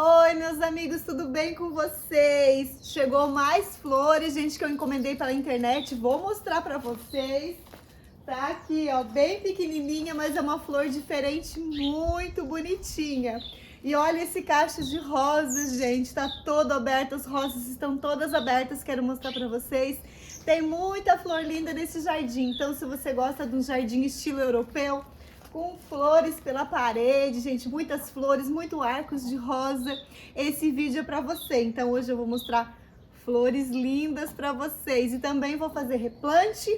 Oi, meus amigos, tudo bem com vocês? Chegou mais flores, gente, que eu encomendei pela internet. Vou mostrar pra vocês. Tá aqui, ó, bem pequenininha, mas é uma flor diferente, muito bonitinha. E olha esse cacho de rosas, gente, tá todo aberto, as rosas estão todas abertas, quero mostrar pra vocês. Tem muita flor linda nesse jardim, então se você gosta de um jardim estilo europeu, com flores pela parede, gente, muitas flores, muito arcos de rosa, esse vídeo é pra você. Então hoje eu vou mostrar flores lindas pra vocês e também vou fazer replante.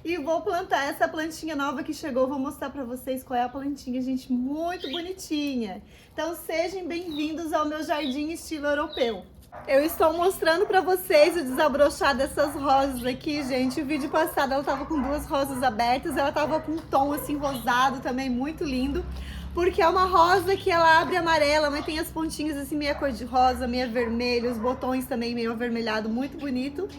E vou plantar essa plantinha nova que chegou, vou mostrar pra vocês qual é a plantinha, gente, muito bonitinha. Então sejam bem-vindos ao meu jardim estilo europeu. Eu estou mostrando pra vocês o desabrochar dessas rosas aqui, gente. O vídeo passado ela tava com duas rosas abertas, ela tava com um tom assim rosado também, muito lindo. Porque é uma rosa que ela abre amarela, mas tem as pontinhas assim meia cor de rosa, meia vermelho, os botões também meio avermelhado, muito bonito.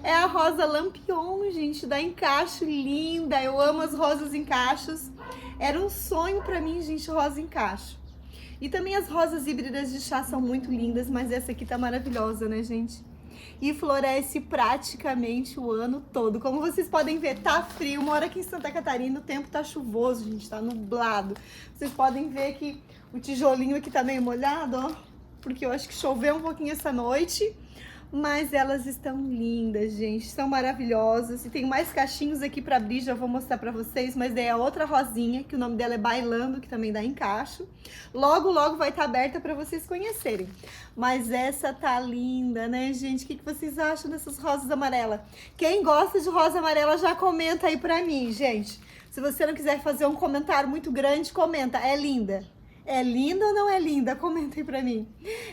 É a rosa Lampion, gente, da Encaixo, linda. Eu amo as rosas Encaixos. Era um sonho pra mim, gente, rosa Encaixo. E também as rosas híbridas de chá são muito lindas, mas essa aqui tá maravilhosa, né, gente? E floresce praticamente o ano todo. Como vocês podem ver, tá frio. Moro aqui em Santa Catarina, o tempo tá chuvoso, gente, tá nublado. Vocês podem ver que o tijolinho aqui tá meio molhado, ó, porque eu acho que choveu um pouquinho essa noite. Mas elas estão lindas, gente, são maravilhosas. E tem mais cachinhos aqui pra abrir, já vou mostrar pra vocês. Mas daí é outra rosinha, que o nome dela é Bailando, que também dá encaixo. Logo, logo vai estar aberta pra vocês conhecerem. Mas essa tá linda, né, gente? O que vocês acham dessas rosas amarelas? Quem gosta de rosa amarela já comenta aí pra mim, gente. Se você não quiser fazer um comentário muito grande, comenta, é linda. É linda ou não é linda? Comenta aí pra mim.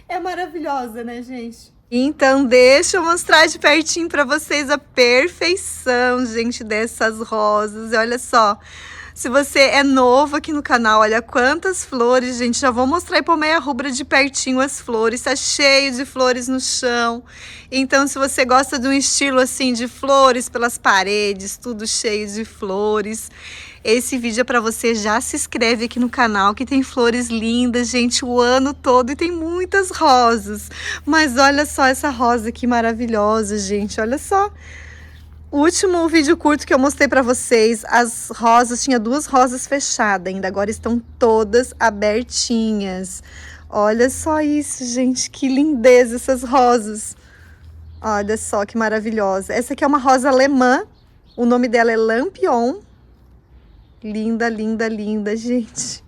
É maravilhosa, né, gente? Então, deixa eu mostrar de pertinho para vocês a perfeição, gente, dessas rosas. Olha só, se você é novo aqui no canal, olha quantas flores, gente. Já vou mostrar aí por meia rubra de pertinho as flores. Tá cheio de flores no chão. Então, se você gosta de um estilo assim de flores pelas paredes, tudo cheio de flores, esse vídeo é para você. Já se inscreve aqui no canal que tem flores lindas, gente, o ano todo e tem muitas rosas. Mas olha só essa rosa aqui maravilhosa, gente, olha só. O último vídeo curto que eu mostrei para vocês, as rosas, tinha duas rosas fechadas ainda, agora estão todas abertinhas. Olha só isso, gente, que lindeza essas rosas. Olha só que maravilhosa. Essa aqui é uma rosa alemã, o nome dela é Lampion. Linda, linda, linda, gente.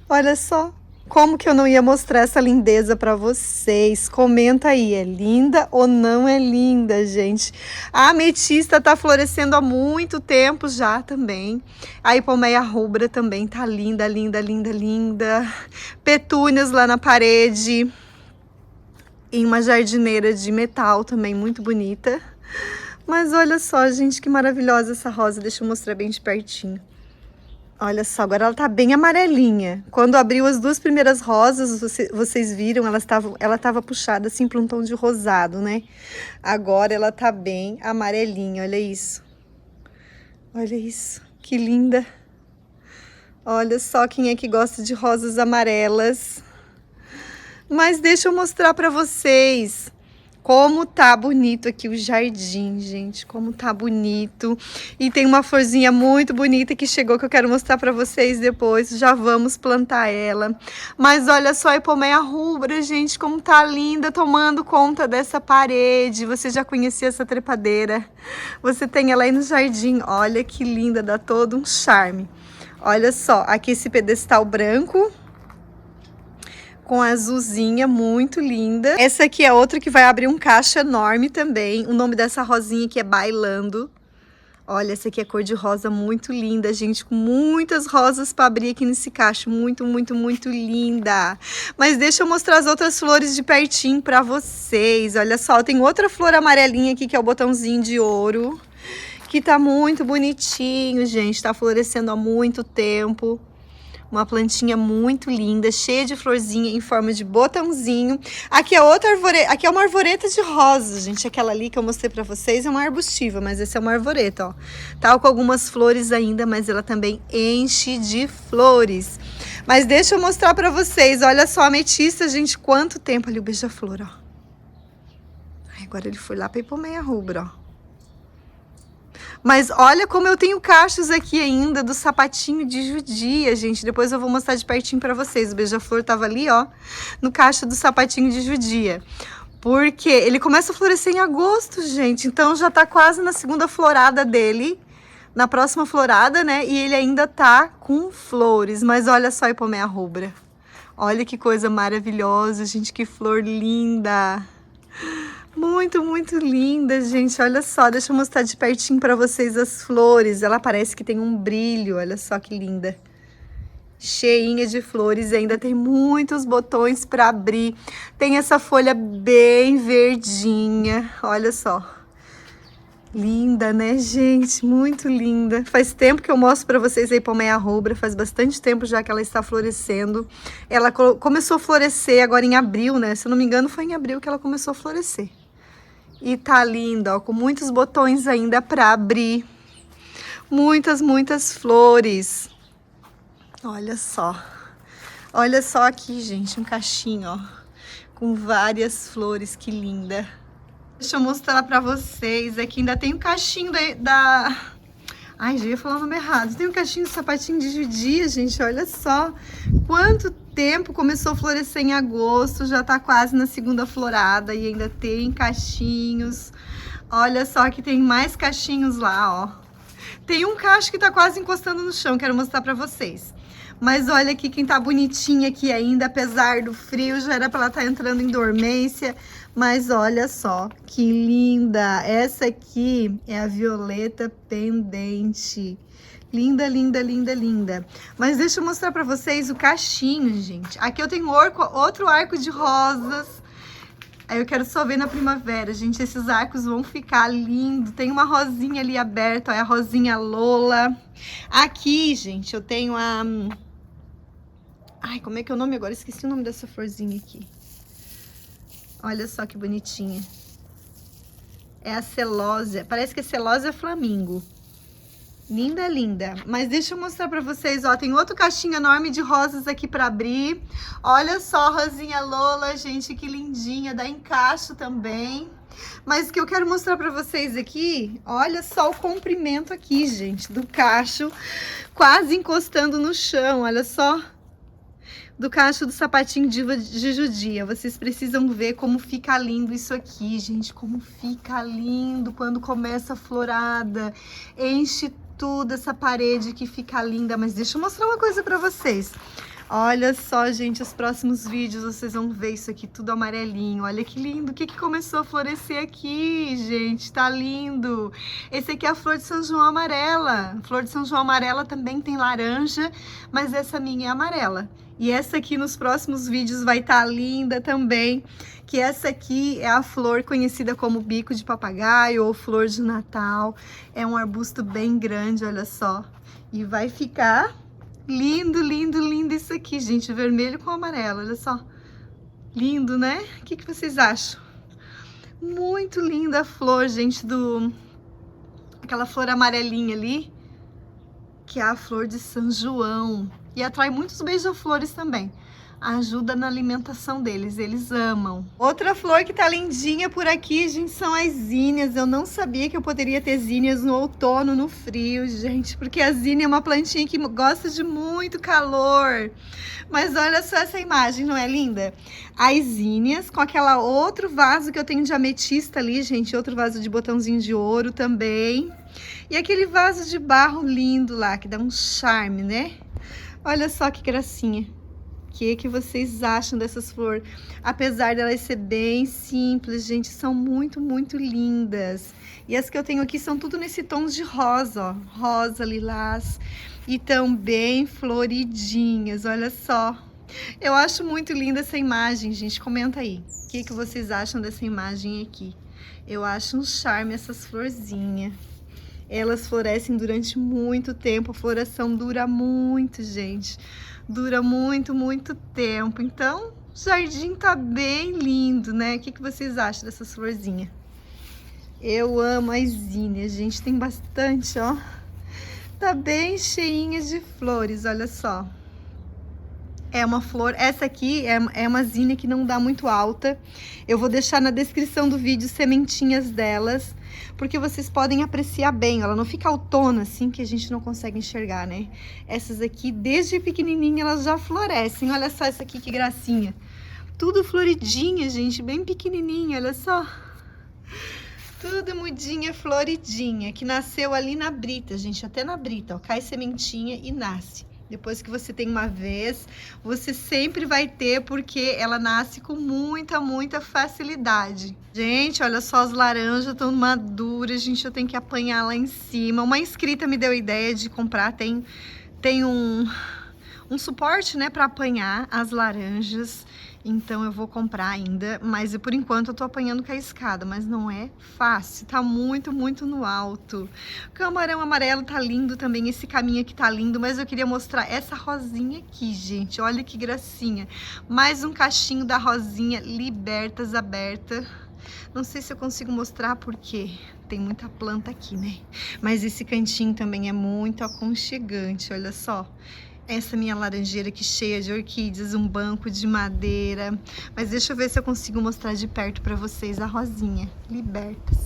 Olha só, como que eu não ia mostrar essa lindeza para vocês? Comenta aí, é linda ou não é linda, gente? A ametista tá florescendo há muito tempo já também. A hipomeia rubra também tá linda, linda, linda, linda. Petúnias lá na parede. Em uma jardineira de metal também, muito bonita. Mas olha só, gente, que maravilhosa essa rosa. Deixa eu mostrar bem de pertinho. Olha só, agora ela tá bem amarelinha. Quando abriu as duas primeiras rosas, vocês viram, ela tava puxada assim para um tom de rosado, né? Agora ela tá bem amarelinha, olha isso. Olha isso, que linda. Olha só quem é que gosta de rosas amarelas. Mas deixa eu mostrar para vocês como tá bonito aqui o jardim, gente, como tá bonito. E tem uma florzinha muito bonita que chegou, que eu quero mostrar pra vocês depois. Já vamos plantar ela. Mas olha só a hipomeia rubra, gente, como tá linda, tomando conta dessa parede. Você já conhecia essa trepadeira? Você tem ela aí no jardim. Olha que linda, dá todo um charme. Olha só, aqui esse pedestal branco com azulzinha, muito linda. Essa aqui é outra que vai abrir um cacho enorme também. O nome dessa rosinha aqui é Bailando. Olha, essa aqui é cor de rosa muito linda, gente, com muitas rosas para abrir aqui nesse cacho. Muito, muito, muito linda. Mas deixa eu mostrar as outras flores de pertinho para vocês. Olha só, tem outra flor amarelinha aqui que é o botãozinho de ouro, que tá muito bonitinho, gente. Tá florescendo há muito tempo. Uma plantinha muito linda, cheia de florzinha em forma de botãozinho. Aqui é outra arvoreta, aqui é uma arvoreta de rosas, gente. Aquela ali que eu mostrei pra vocês é uma arbustiva, mas essa é uma arvoreta, ó. Tá com algumas flores ainda, mas ela também enche de flores. Mas deixa eu mostrar pra vocês. Olha só a ametista, gente. Quanto tempo ali o beija-flor, ó. Ai, agora ele foi lá pra Ipomeia rubra, ó. Mas olha como eu tenho cachos aqui ainda do sapatinho de judia, gente. Depois eu vou mostrar de pertinho pra vocês. O beija-flor tava ali, ó, no cacho do sapatinho de judia. Porque ele começa a florescer em agosto, gente. Então já tá quase na segunda florada dele. Na próxima florada, né? E ele ainda tá com flores. Mas olha só a Ipomeia rubra. Olha que coisa maravilhosa, gente. Que flor linda. Muito, muito linda, gente. Olha só, deixa eu mostrar de pertinho para vocês as flores. Ela parece que tem um brilho, olha só que linda. Cheinha de flores e ainda tem muitos botões para abrir. Tem essa folha bem verdinha, olha só. Linda, né, gente? Muito linda. Faz tempo que eu mostro para vocês a Ipomeia rubra, faz bastante tempo já que ela está florescendo. Ela começou a florescer agora em abril, né? Se eu não me engano, foi em abril que ela começou a florescer. E tá linda, ó, com muitos botões ainda para abrir. Muitas, muitas flores. Olha só. Olha só aqui, gente, um cachinho, ó, com várias flores, que linda. Deixa eu mostrar pra vocês. Aqui ainda tem um cachinho Ai, já ia falar o nome errado. Tem um cachinho de sapatinho de judia, gente. Olha só. Quanto tempo começou a florescer em agosto. Já tá quase na segunda florada. E ainda tem cachinhos. Olha só que tem mais cachinhos lá, ó. Tem um cacho que tá quase encostando no chão. Quero mostrar pra vocês. Mas olha aqui quem tá bonitinha aqui ainda, apesar do frio, já era pra ela estar entrando em dormência. Mas olha só, que linda! Essa aqui é a violeta pendente. Linda, linda, linda, linda. Mas deixa eu mostrar pra vocês o cachinho, gente. Aqui eu tenho outro arco de rosas. Aí eu quero só ver na primavera, gente. Esses arcos vão ficar lindos. Tem uma rosinha ali aberta, ó, é a rosinha Lola. Aqui, gente, eu tenho a... Ai, como é que é o nome agora? Esqueci o nome dessa florzinha aqui. Olha só que bonitinha. É a celósia. Parece que é celósia flamingo. Linda, linda. Mas deixa eu mostrar pra vocês, ó. Tem outro cachinho enorme de rosas aqui pra abrir. Olha só a rosinha Lola, gente, que lindinha. Dá encaixo também. Mas o que eu quero mostrar pra vocês aqui, olha só o comprimento aqui, gente, do cacho. Quase encostando no chão, olha só. Do cacho do sapatinho de judia. Vocês precisam ver como fica lindo isso aqui, gente. Como fica lindo quando começa a florada. Enche tudo essa parede que fica linda. Mas deixa eu mostrar uma coisa pra vocês. Olha só, gente, os próximos vídeos vocês vão ver isso aqui tudo amarelinho. Olha que lindo. O que começou a florescer aqui, gente? Tá lindo. Esse aqui é a flor de São João amarela. A flor de São João amarela também tem laranja, mas essa minha é amarela. E essa aqui nos próximos vídeos vai estar linda também, que essa aqui é a flor conhecida como bico de papagaio ou flor de Natal. É um arbusto bem grande, olha só. E vai ficar lindo, lindo, lindo isso aqui, gente. Vermelho com amarelo, olha só. Lindo, né? O que vocês acham? Muito linda a flor, gente, aquela flor amarelinha ali, que é a flor de São João. E atrai muitos beija-flores também. Ajuda na alimentação deles, eles amam. Outra flor que tá lindinha por aqui, gente, são as zinnias. Eu não sabia que eu poderia ter zinnias no outono, no frio, gente, porque a zinnia é uma plantinha que gosta de muito calor. Mas olha só essa imagem, não é linda? As zinnias com aquela outro vaso que eu tenho de ametista ali, gente, outro vaso de botãozinho de ouro também. E aquele vaso de barro lindo lá, que dá um charme, né? Olha só que gracinha. O que vocês acham dessas flores? Apesar delas ser bem simples, gente, são muito, muito lindas. E as que eu tenho aqui são tudo nesse tom de rosa, ó. Rosa, lilás. E tão bem floridinhas, olha só. Eu acho muito linda essa imagem, gente. Comenta aí. O que vocês acham dessa imagem aqui? Eu acho um charme essas florzinhas. Elas florescem durante muito tempo, a floração dura muito, gente. Dura muito, muito tempo. Então, o jardim tá bem lindo, né? O que vocês acham dessas florzinhas? Eu amo as zinnias, gente. Tem bastante, ó. Tá bem cheinha de flores, olha só. É uma flor, essa aqui é uma zinnia que não dá muito alta. Eu vou deixar na descrição do vídeo sementinhas delas, porque vocês podem apreciar bem. Ela não fica autona assim, que a gente não consegue enxergar, né? Essas aqui, desde pequenininha, elas já florescem. Olha só essa aqui, que gracinha. Tudo floridinha, gente, bem pequenininha, olha só. Tudo mudinha, floridinha, que nasceu ali na brita, gente, até na brita, ó. Cai sementinha e nasce. Depois que você tem uma vez, você sempre vai ter, porque ela nasce com muita facilidade. Gente, olha só, as laranjas estão maduras, gente, eu tenho que apanhar lá em cima. Uma inscrita me deu a ideia de comprar, tem um suporte, né, para apanhar as laranjas. Então eu vou comprar ainda, mas por enquanto eu tô apanhando com a escada, mas não é fácil, tá muito no alto. O camarão amarelo tá lindo também, esse caminho aqui tá lindo, mas eu queria mostrar essa rosinha aqui, gente, olha que gracinha. Mais um cachinho da rosinha Libertas aberta. Não sei se eu consigo mostrar porque tem muita planta aqui, né? Mas esse cantinho também é muito aconchegante, olha só. Essa minha laranjeira aqui cheia de orquídeas, um banco de madeira. Mas deixa eu ver se eu consigo mostrar de perto pra vocês a rosinha. Libertas.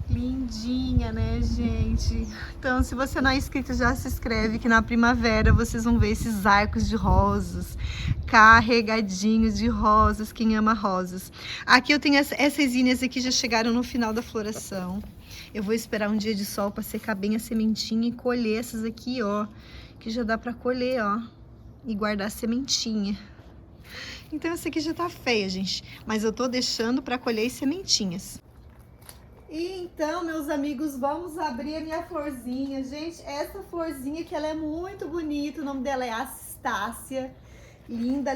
Lindinha, né, gente? Então, se você não é inscrito, já se inscreve, que na primavera vocês vão ver esses arcos de rosas, carregadinhos de rosas, quem ama rosas. Aqui eu tenho essas zinhas aqui, já chegaram no final da floração. Eu vou esperar um dia de sol para secar bem a sementinha e colher essas aqui, ó, que já dá para colher, ó, e guardar a sementinha. Então essa aqui já tá feia, gente, mas eu tô deixando para colher as sementinhas. E então, meus amigos, vamos abrir a minha florzinha. Gente, essa florzinha que ela é muito bonita, o nome dela é Astácia. Linda,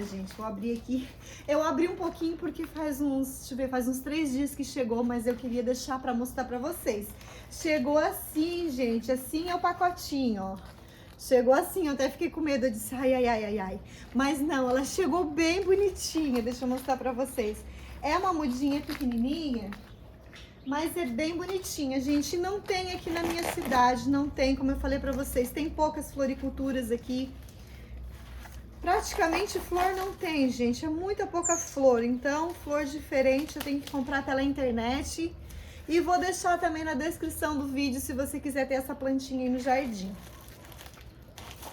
gente. Vou abrir aqui. Eu abri um pouquinho porque faz uns, deixa eu ver, faz uns 3 dias que chegou, mas eu queria deixar pra mostrar pra vocês. Chegou assim, gente, assim é o pacotinho, ó. Chegou assim, eu até fiquei com medo, eu disse ai. Mas não, ela chegou bem bonitinha, deixa eu mostrar pra vocês. É uma mudinha pequenininha, mas é bem bonitinha, gente. Não tem aqui na minha cidade, não tem, como eu falei pra vocês, tem poucas floriculturas aqui. Praticamente flor não tem, gente, é muita pouca flor, então flor diferente eu tenho que comprar pela internet. E vou deixar também na descrição do vídeo se você quiser ter essa plantinha aí no jardim.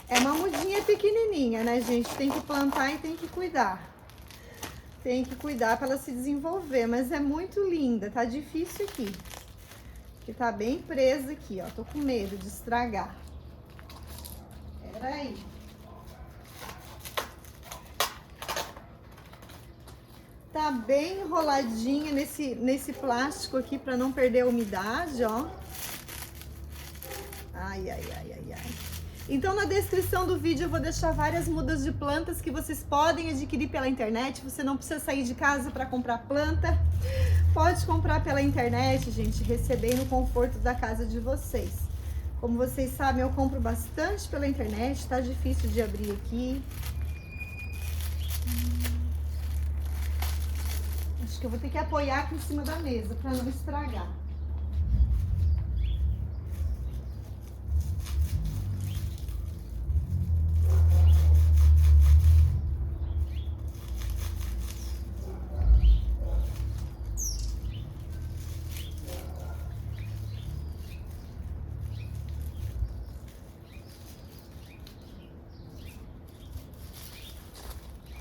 É uma mudinha pequenininha, né, gente? Tem que plantar e tem que cuidar. Tem que cuidar para ela se desenvolver, mas é muito linda, tá difícil aqui. Que tá bem presa aqui, ó, tô com medo de estragar. Peraí. Tá bem enroladinha nesse plástico aqui para não perder a umidade, ó. Ai. Então, na descrição do vídeo eu vou deixar várias mudas de plantas que vocês podem adquirir pela internet. Você não precisa sair de casa para comprar planta. Pode comprar pela internet, gente, receber no conforto da casa de vocês. Como vocês sabem, eu compro bastante pela internet, tá difícil de abrir aqui. Acho que eu vou ter que apoiar aqui em cima da mesa para não estragar.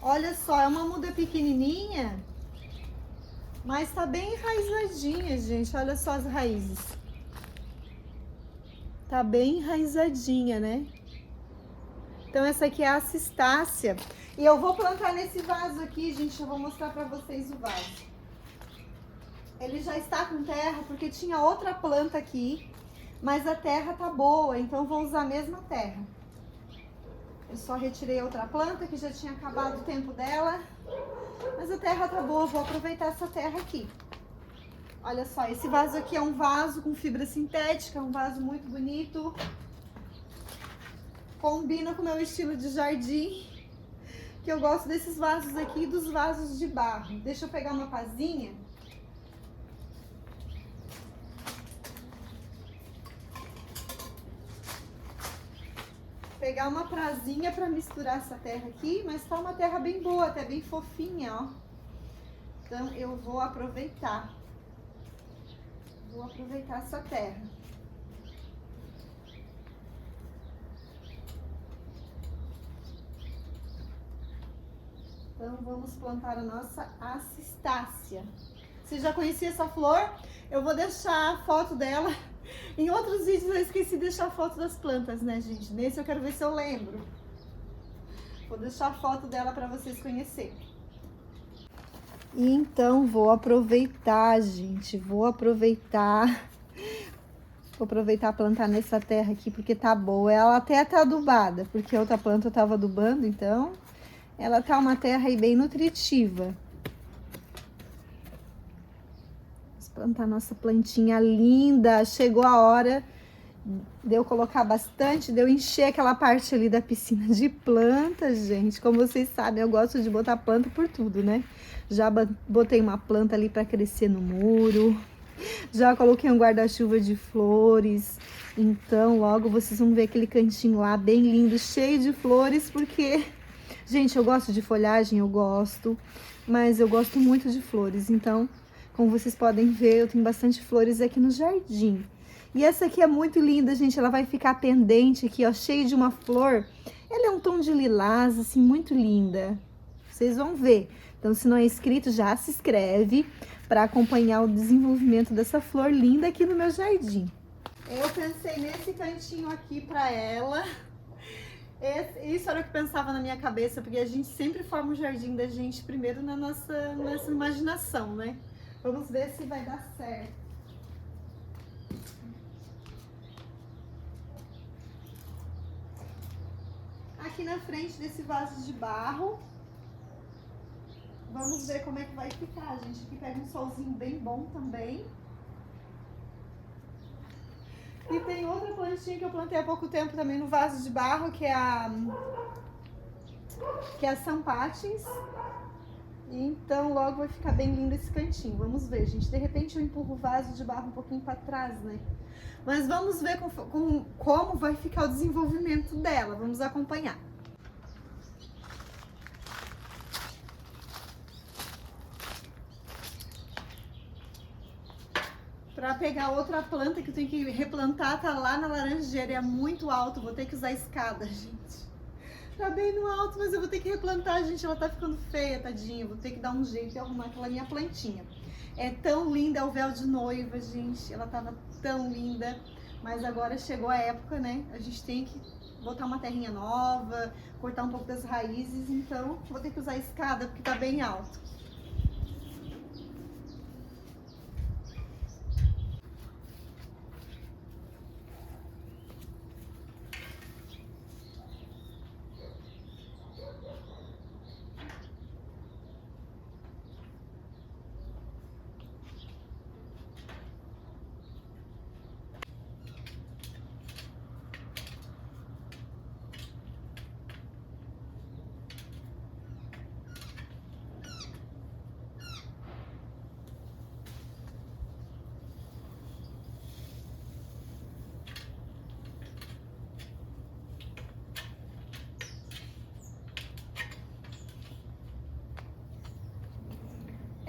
Olha só, é uma muda pequenininha, mas tá bem enraizadinha, gente. Olha só as raízes. Tá bem enraizadinha, né? Então essa aqui é a Cistácia. E eu vou plantar nesse vaso aqui, gente. Eu vou mostrar pra vocês o vaso. Ele já está com terra porque tinha outra planta aqui, mas a terra tá boa, então eu vou usar a mesma terra. Eu só retirei outra planta que já tinha acabado o tempo dela. Mas a terra tá boa, vou aproveitar essa terra aqui. Olha só, esse vaso aqui é um vaso com fibra sintética, um vaso muito bonito. Combina com o meu estilo de jardim, que eu gosto desses vasos aqui e dos vasos de barro. Deixa eu pegar uma pazinha. pegar uma prazinha pra misturar essa terra aqui, mas tá uma terra bem boa, até bem fofinha, ó. Então eu vou aproveitar. Vou aproveitar essa terra. Então vamos plantar a nossa Acistácia. Você já conhecia essa flor? Eu vou deixar a foto dela. Em outros vídeos eu esqueci de deixar a foto das plantas, né, gente? Nesse eu quero ver se eu lembro. Vou deixar a foto dela para vocês conhecerem. Então vou aproveitar, gente. Vou aproveitar plantar nessa terra aqui porque tá boa. Ela até tá adubada, porque a outra planta eu tava adubando, então ela tá uma terra aí bem nutritiva. Vamos plantar nossa plantinha linda. Chegou a hora de eu colocar bastante, de eu encher aquela parte ali da piscina de plantas, gente. Como vocês sabem, eu gosto de botar planta por tudo, né? Já botei uma planta ali para crescer no muro. Já coloquei um guarda-chuva de flores. Então, logo vocês vão ver aquele cantinho lá bem lindo, cheio de flores, porque, gente, eu gosto de folhagem, eu gosto, mas eu gosto muito de flores. Então, como vocês podem ver, eu tenho bastante flores aqui no jardim. E essa aqui é muito linda, gente. Ela vai ficar pendente aqui, ó, cheia de uma flor. Ela é um tom de lilás, assim, muito linda. Vocês vão ver. Então, se não é inscrito, já se inscreve para acompanhar o desenvolvimento dessa flor linda aqui no meu jardim. Eu pensei nesse cantinho aqui para ela. Isso era o que pensava na minha cabeça, porque a gente sempre forma o jardim da gente primeiro na nossa imaginação, né? Vamos ver se vai dar certo. Aqui na frente desse vaso de barro, vamos ver como é que vai ficar, gente. Aqui pega um solzinho bem bom também. E tem outra plantinha que eu plantei há pouco tempo também no vaso de barro, que é a Sampatins. Então logo vai ficar bem lindo esse cantinho. Vamos ver, gente. De repente eu empurro o vaso de barro um pouquinho para trás, né? Mas vamos ver como vai ficar o desenvolvimento dela. Vamos acompanhar. Para pegar outra planta que eu tenho que replantar, tá lá na laranjeira, é muito alto, vou ter que usar escada, gente. Tá bem no alto, mas eu vou ter que replantar, gente, ela tá ficando feia, tadinha. Vou ter que dar um jeito e arrumar aquela minha plantinha. É tão linda, é o véu de noiva, gente, ela tava tão linda, mas agora chegou a época, né? A gente tem que botar uma terrinha nova, cortar um pouco das raízes, então vou ter que usar escada porque tá bem alto.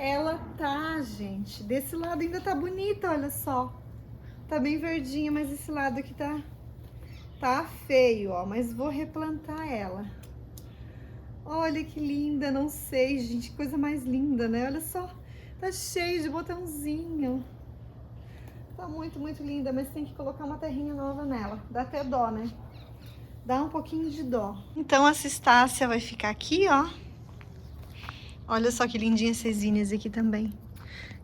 Ela tá, gente, desse lado ainda tá bonita, olha só. Tá bem verdinha, mas esse lado aqui tá feio, ó. Mas vou replantar ela. Olha que linda, não sei, gente, que coisa mais linda, né? Olha só, tá cheio de botãozinho. Tá muito, muito linda, mas tem que colocar uma terrinha nova nela. Dá até dó, né? Dá um pouquinho de dó. Então a cistácia vai ficar aqui, ó. Olha só que lindinha essas zinhas aqui também.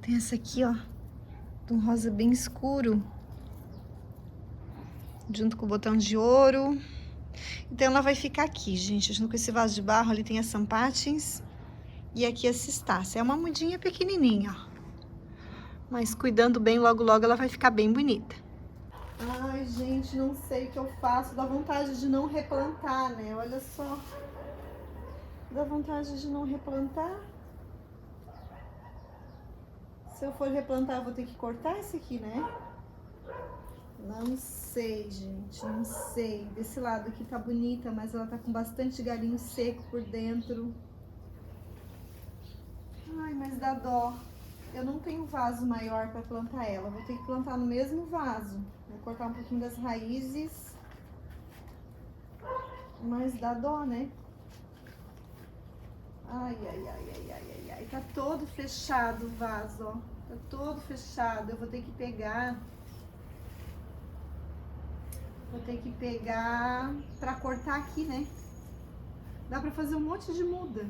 Tem essa aqui, ó, de um rosa bem escuro, junto com o botão de ouro. Então ela vai ficar aqui, gente, junto com esse vaso de barro. Ali tem a Sampatins e aqui a cistácia. É uma mudinha pequenininha, ó. Mas cuidando bem, logo logo ela vai ficar bem bonita. Ai, gente, não sei o que eu faço. Dá vontade de não replantar, né? Olha só. Dá vontade de não replantar. Se eu for replantar, eu vou ter que cortar esse aqui, né? Não sei, gente, não sei. Desse lado aqui tá bonita, mas ela tá com bastante galinho seco por dentro. Ai, mas dá dó. Eu não tenho vaso maior pra plantar ela. Vou ter que plantar no mesmo vaso. Vou cortar um pouquinho das raízes. Mas dá dó, né? Ai, ai, ai, ai, ai, ai, ai. Tá todo fechado o vaso, ó. Tá todo fechado. Eu vou ter que pegar... Vou ter que pegar pra cortar aqui, né? Dá pra fazer um monte de muda.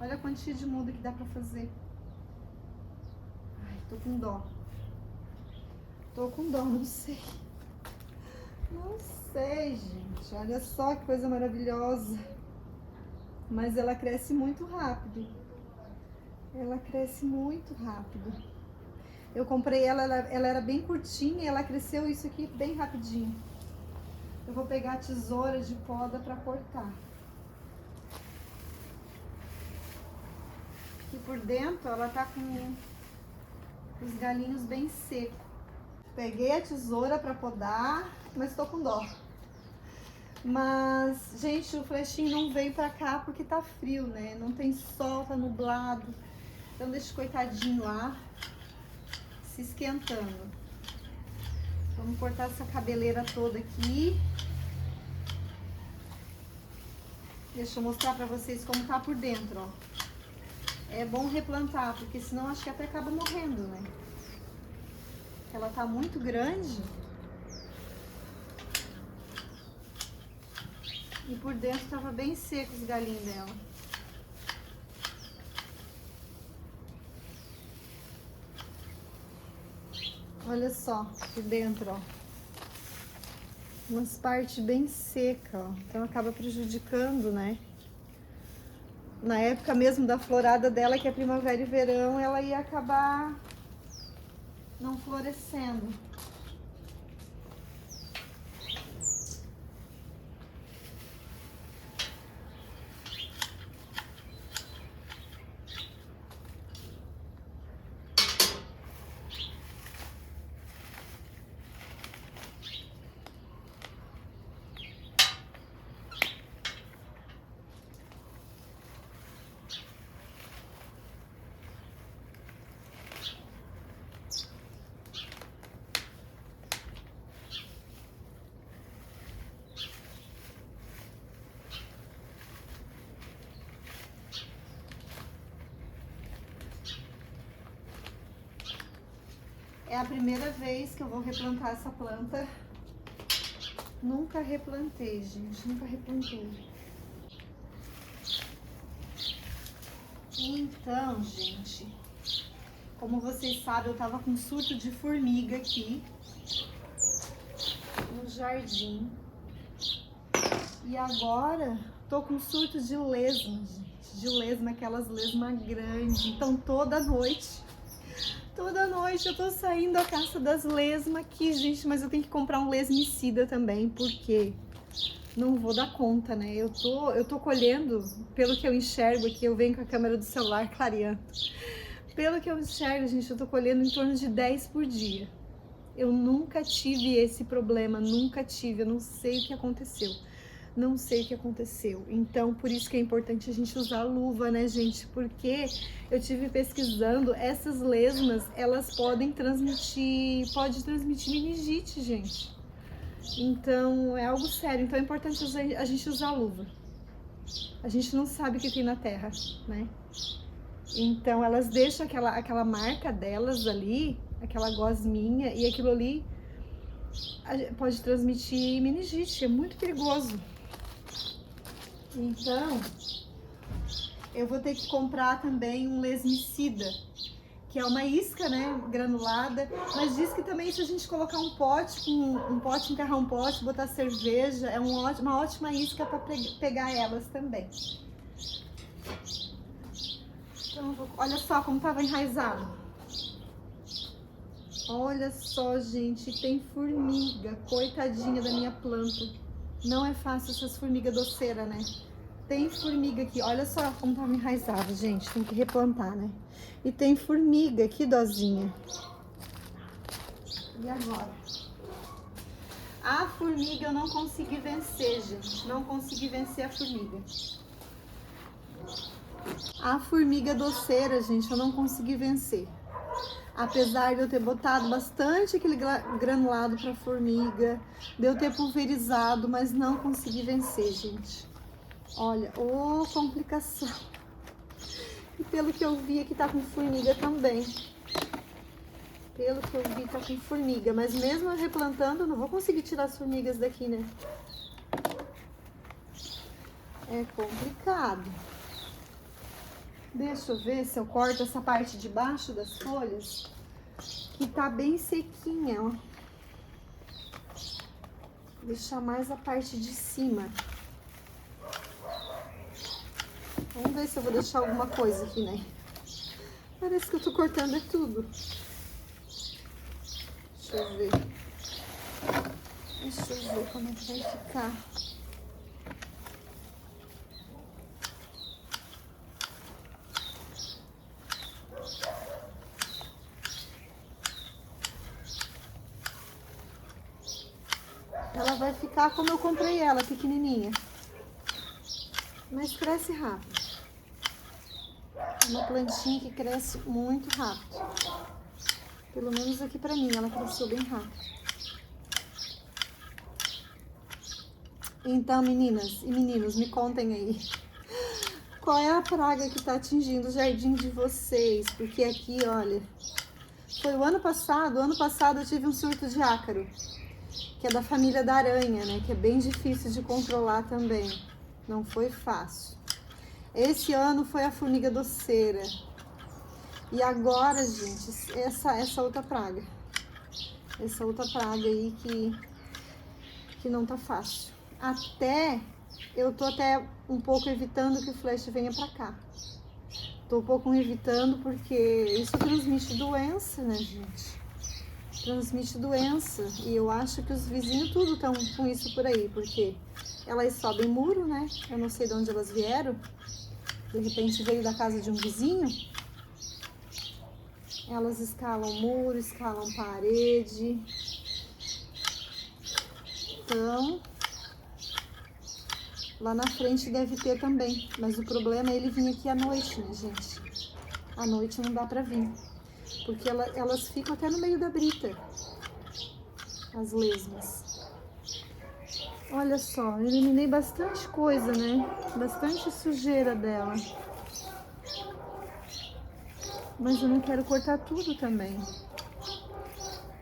Olha a quantia de muda que dá pra fazer. Ai, tô com dó. Tô com dó, não sei. Não sei, gente. Olha só que coisa maravilhosa. Mas ela cresce muito rápido. Ela cresce muito rápido. Eu comprei ela era bem curtinha e ela cresceu isso aqui bem rapidinho. Eu vou pegar a tesoura de poda pra cortar. Aqui por dentro ela tá com os galinhos bem secos. Peguei a tesoura pra podar, mas tô com dó. Mas, gente, o flechinho não veio pra cá porque tá frio, né? Não tem sol, tá nublado. Então deixa o coitadinho lá se esquentando. Vamos cortar essa cabeleira toda aqui. Deixa eu mostrar pra vocês como tá por dentro, ó. É bom replantar, porque senão acho que até acaba morrendo, né? Ela tá muito grande. E por dentro tava bem seco os galinhos dela. Olha só, por dentro, ó. Umas partes bem secas, ó. Então acaba prejudicando, né? Na época mesmo da florada dela, que é primavera e verão, ela ia acabar não florescendo. É a primeira vez que eu vou replantar essa planta. Nunca replantei, gente, nunca replantei. Então, gente, como vocês sabem, eu tava com surto de formiga aqui no jardim. E agora tô com surto de lesma, gente. De lesma, aquelas lesmas grandes. Então toda noite eu tô saindo à caça das lesmas aqui, gente. Mas eu tenho que comprar um lesmicida também, porque não vou dar conta, né? Eu tô colhendo, pelo que eu enxergo aqui, eu venho com a câmera do celular clareando. Pelo que eu enxergo, gente, eu tô colhendo em torno de 10 por dia. Eu nunca tive esse problema, nunca tive, eu não sei o que aconteceu. Não sei o que aconteceu. Então, por isso que é importante a gente usar luva, né, gente? Porque eu tive pesquisando, essas lesmas, elas podem transmitir meningite, gente. Então, é algo sério. Então, é importante a gente usar luva. A gente não sabe o que tem na terra, né? Então, elas deixam aquela marca delas ali, aquela gosminha, e aquilo ali pode transmitir meningite, é muito perigoso. Então, eu vou ter que comprar também um lesmicida, que é uma isca, né, granulada, mas diz que também se a gente colocar um pote, enterrar um pote, botar cerveja, é uma ótima isca para pegar elas também. Então, olha só como tava enraizado. Olha só, gente, tem formiga, coitadinha da minha planta. Não é fácil essas formigas doceiras, né? Tem formiga aqui, olha só como tá enraizado, gente, tem que replantar, né? E tem formiga, que dozinha. E agora? A formiga eu não consegui vencer, gente. Não consegui vencer a formiga. A formiga doceira, gente, eu não consegui vencer. Apesar de eu ter botado bastante aquele granulado pra formiga, de eu ter pulverizado, mas não consegui vencer, gente. Olha, ô complicação. E pelo que eu vi aqui tá com formiga também. Pelo que eu vi tá com formiga, mas mesmo eu replantando, eu não vou conseguir tirar as formigas daqui, né? É complicado. Deixa eu ver se eu corto essa parte de baixo das folhas, que tá bem sequinha, ó. Deixar mais a parte de cima. Vamos ver se eu vou deixar alguma coisa aqui, né? Parece que eu tô cortando é tudo. Deixa eu ver. Deixa eu ver como é que vai ficar. Ela vai ficar como eu comprei ela, pequenininha. Mas cresce rápido. É uma plantinha que cresce muito rápido. Pelo menos aqui pra mim, ela cresceu bem rápido. Então, meninas e meninos, me contem aí. Qual é a praga que tá atingindo o jardim de vocês? Porque aqui, olha, foi o ano passado eu tive um surto de ácaro, que é da família da aranha, né? Que é bem difícil de controlar também. Não foi fácil. Esse ano foi a formiga doceira. E agora, gente, essa outra praga. Essa outra praga aí que não tá fácil. Eu tô até um pouco evitando que o flash venha pra cá. Tô um pouco evitando porque isso transmite doença, né, gente? Transmite doença. E eu acho que os vizinhos tudo estão com isso por aí, porque elas sobem muro, né? Eu não sei de onde elas vieram. De repente veio da casa de um vizinho. Elas escalam muro, escalam parede. Então, lá na frente deve ter também. Mas o problema é ele vir aqui à noite, né, gente? À noite não dá pra vir. Porque elas ficam até no meio da brita. As lesmas. Olha só, eu eliminei bastante coisa, né? Bastante sujeira dela. Mas eu não quero cortar tudo também.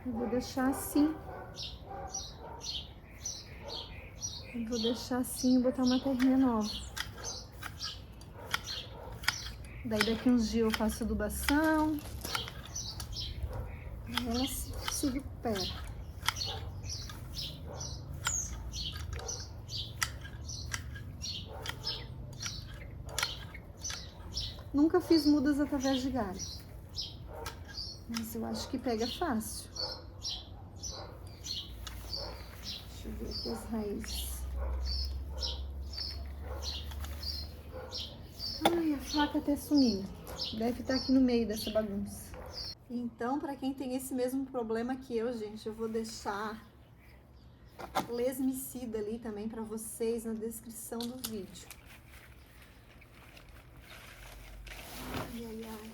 Eu vou deixar assim. Eu vou deixar assim e botar uma terrinha nova. Daí daqui uns dias eu faço adubação. E ela se recupera. Nunca fiz mudas através de galho. Mas eu acho que pega fácil. Deixa eu ver aqui as raízes. Ai, a faca até sumiu. Deve estar aqui no meio dessa bagunça. Então, para quem tem esse mesmo problema que eu, gente, eu vou deixar lesmicida ali também para vocês na descrição do vídeo. Ai, ai, ai.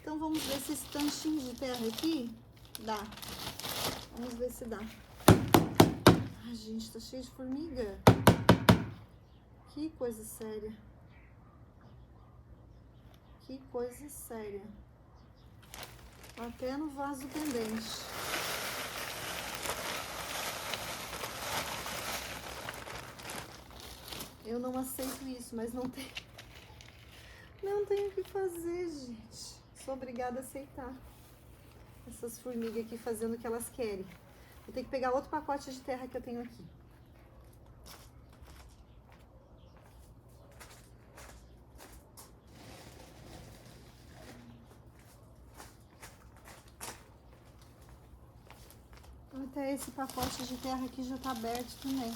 Então, vamos ver se esse tanchinho de terra aqui dá. Vamos ver se dá. Ai, gente, tá cheio de formiga. Que coisa séria. Que coisa séria. Até no vaso pendente. Eu não aceito isso, mas não tem o que fazer, gente. Sou obrigada a aceitar. Essas formigas aqui fazendo o que elas querem. Vou ter que pegar outro pacote de terra que eu tenho aqui. Até esse pacote de terra aqui já tá aberto também.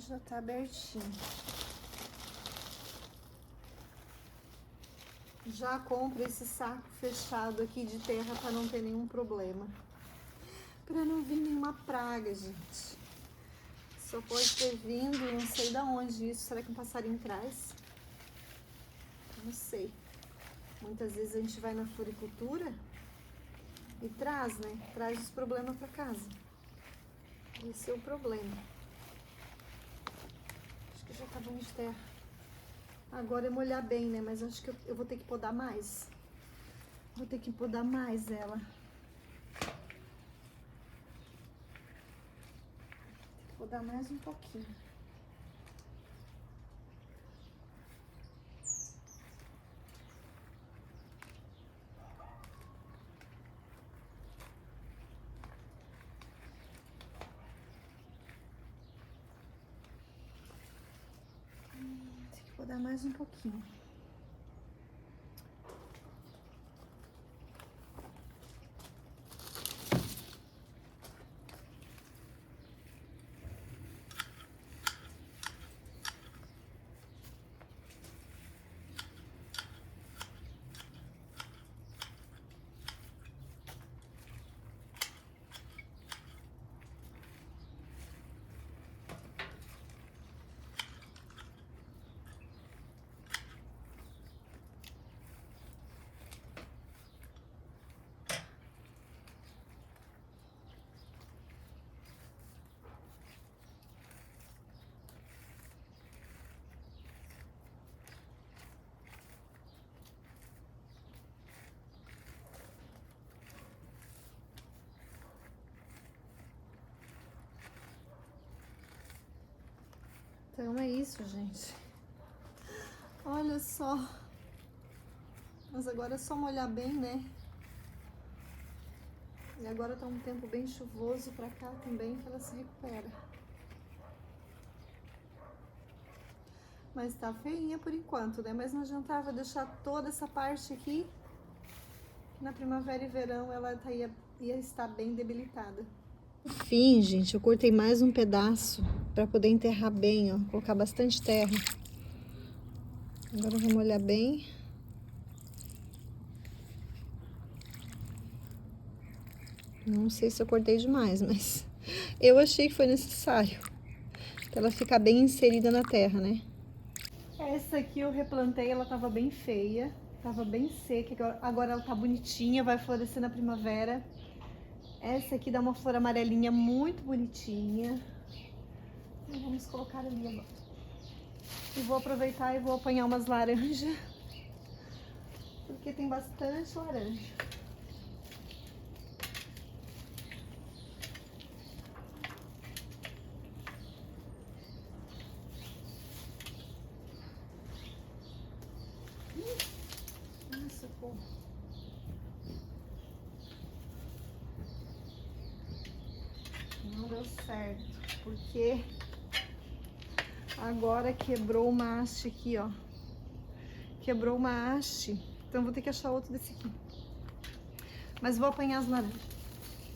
Já tá abertinho. Já compro esse saco fechado aqui de terra para não ter nenhum problema. Para não vir nenhuma praga, gente. Só pode ter vindo, não sei da onde isso. Será que um passarinho traz? Não sei. Muitas vezes a gente vai na floricultura e traz, né? Traz os problemas para casa. Esse é o problema. Acho que já tá bom de terra. Agora é molhar bem, né? Mas acho que eu vou ter que podar mais. Vou ter que podar mais ela. Vou dar mais um pouquinho. Tem que podar mais um pouquinho. Então é isso, gente. Olha só. Mas agora é só molhar bem, né? E agora tá um tempo bem chuvoso pra cá também, que ela se recupera. Mas tá feinha por enquanto, né? Mas não adiantava deixar toda essa parte aqui. Na primavera e verão ela ia estar bem debilitada. Enfim, gente, eu cortei mais um pedaço para poder enterrar bem, ó. Colocar bastante terra. Agora eu vou molhar bem. Não sei se eu cortei demais, mas eu achei que foi necessário. Pra ela ficar bem inserida na terra, né? Essa aqui eu replantei, ela tava bem feia. Tava bem seca, agora ela tá bonitinha, vai florescer na primavera. Essa aqui dá uma flor amarelinha muito bonitinha. Então, vamos colocar ali agora. E vou aproveitar e vou apanhar umas laranjas. Porque tem bastante laranja. Nossa, pô. Não deu certo, porque agora quebrou uma haste aqui, ó. Quebrou uma haste, então vou ter que achar outro desse aqui. Mas vou apanhar as laranjas.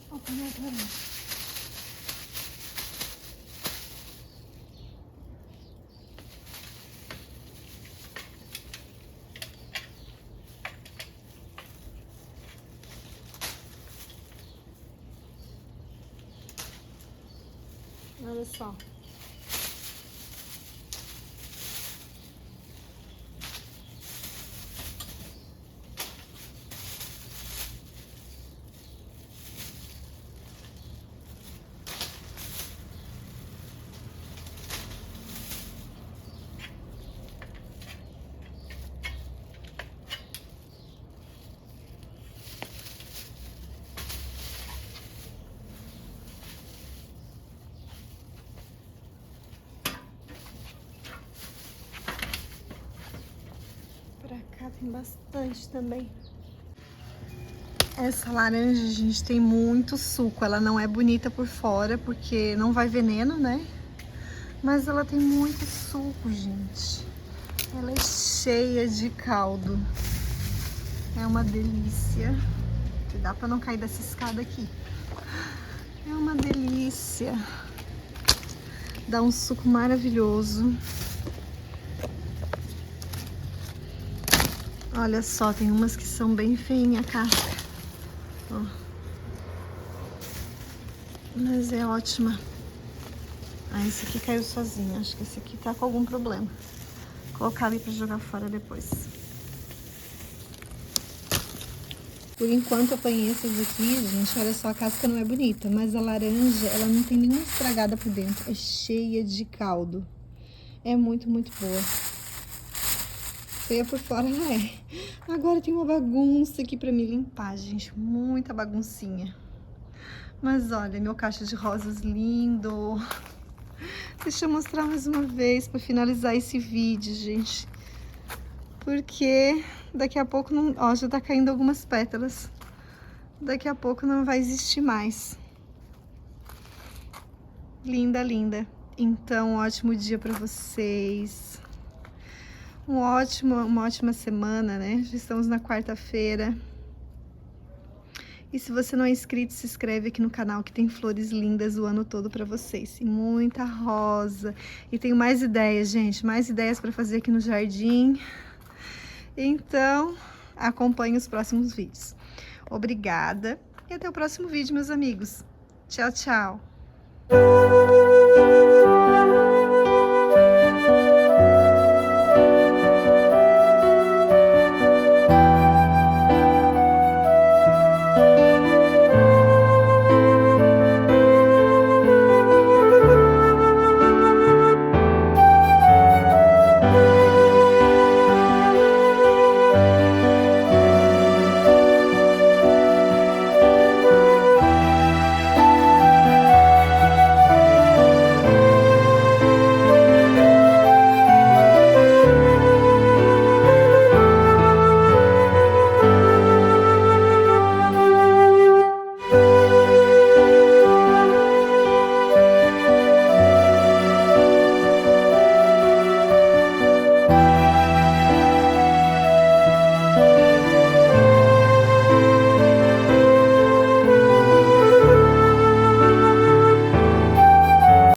Vou apanhar as laranjas. Olha só. Pra cá tem bastante também. Essa laranja, gente, tem muito suco. Ela não é bonita por fora, porque não vai veneno, né? Mas ela tem muito suco, gente. Ela é cheia de caldo. É uma delícia. Dá pra não cair dessa escada aqui. É uma delícia. Dá um suco maravilhoso. Olha só, tem umas que são bem feinha a casca. Ó. Mas é ótima. Ah, esse aqui caiu sozinho. Acho que esse aqui tá com algum problema. Vou colocar ali pra jogar fora depois. Por enquanto eu apanhei essas aqui, gente. Olha só, a casca não é bonita, mas a laranja, ela não tem nenhuma estragada por dentro. É cheia de caldo. É muito, muito boa. Feia por fora ela é. Agora tem uma bagunça aqui pra me limpar, gente. Muita baguncinha. Mas olha, meu cacho de rosas lindo. Deixa eu mostrar mais uma vez pra finalizar esse vídeo, gente. Porque daqui a pouco não... Ó, já tá caindo algumas pétalas. Daqui a pouco não vai existir mais. Linda, linda. Então, ótimo dia pra vocês. Uma ótima semana, né? Já estamos na quarta-feira. E se você não é inscrito, se inscreve aqui no canal que tem flores lindas o ano todo pra vocês. E muita rosa. E tenho mais ideias, gente. Mais ideias pra fazer aqui no jardim. Então, acompanhe os próximos vídeos. Obrigada. E até o próximo vídeo, meus amigos. Tchau, tchau.